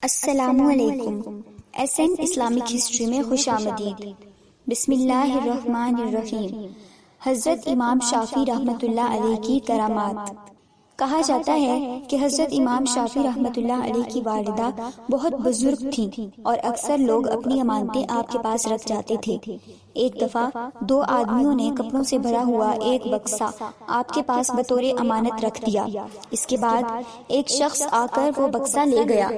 السلام علیکم۔ S an Islamic history میں خوش آمدید۔ بسم اللہ الرحمن الرحیم۔ حضرت امام شافعی رحمۃ اللہ علیہ کی کرامات۔ کہا جاتا ہے کہ حضرت امام شافعی رحمۃ اللہ علیہ کی والدہ بہت بزرگ تھیں اور اکثر لوگ اپنی امانتیں آپ کے پاس رکھ جاتے تھے۔ ایک دفعہ دو آدمیوں نے کپڑوں سے بھرا ہوا ایک بکسا آپ کے پاس بطور امانت رکھ دیا۔ اس کے بعد ایک شخص آ کر وہ بکسا لے گیا۔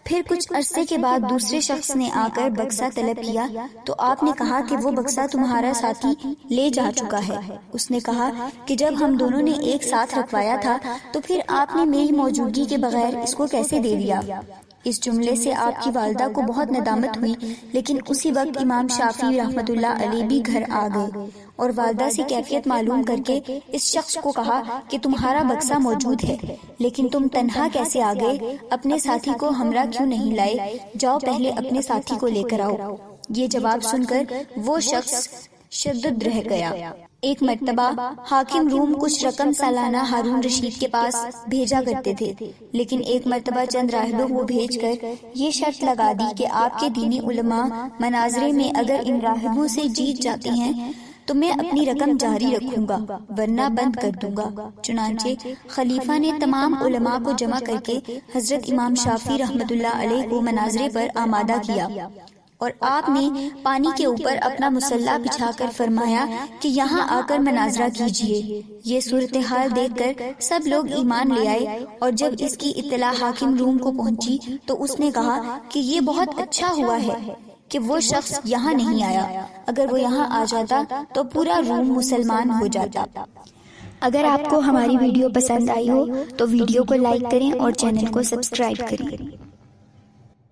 پھر کچھ عرصے کے بعد دوسرے شخص نے آ کر بکسا طلب کیا تو آپ نے کہا کہ وہ بکسا تمہارا ساتھی لے جا چکا ہے۔ اس نے کہا کہ جب ہم دونوں نے ایک ساتھ رکھوایا تھا تو پھر آپ نے میری موجودگی کے بغیر اس کو کیسے دے دیا؟ اس جملے سے آپ کی والدہ کو بہت ندامت ہوئی، لیکن اسی وقت امام شافعی رحمۃ اللہ علیہ بھی گھر آ گئے اور والدہ سے کیفیت معلوم کر کے اس شخص کو کہا کہ تمہارا بکسا موجود ہے، لیکن تم تنہا کیسے آ گئے؟ اپنے ساتھی کو ہمراہ کیوں نہیں لائے؟ جاؤ پہلے اپنے ساتھی کو لے کر آؤ۔ یہ جواب سن کر وہ شخص شدد رہ گیا۔ ایک مرتبہ حاکم روم کچھ رقم سالانہ ہارون رشید کے پاس بھیجا کرتے تھے، لیکن ایک مرتبہ چند راہبوں کو بھیج کر یہ شرط لگا دی کہ آپ کے دینی علماء مناظرے میں اگر ان راہبوں سے جیت جاتے ہیں تو میں اپنی رقم جاری رکھوں گا ورنہ بند کر دوں گا۔ چنانچہ خلیفہ نے تمام علماء کو جمع کر کے حضرت امام شافعی رحمۃ اللہ علیہ کو مناظرے پر آمادہ کیا اور آپ نے پانی کے اوپر اپنا مسلح بچھا کر فرمایا کہ یہاں آ کر مناظرہ کیجیے۔ یہ صورتحال دیکھ کر سب لوگ ایمان لے آئے اور جب اس کی اطلاع حاکم روم کو پہنچی تو اس نے کہا کہ یہ بہت اچھا ہوا ہے کہ وہ شخص یہاں نہیں آیا، اگر وہ یہاں آ جاتا تو پورا روم مسلمان ہو جاتا۔ اگر آپ کو ہماری ویڈیو پسند آئی ہو تو ویڈیو کو لائک کریں اور چینل کو سبسکرائب کریں۔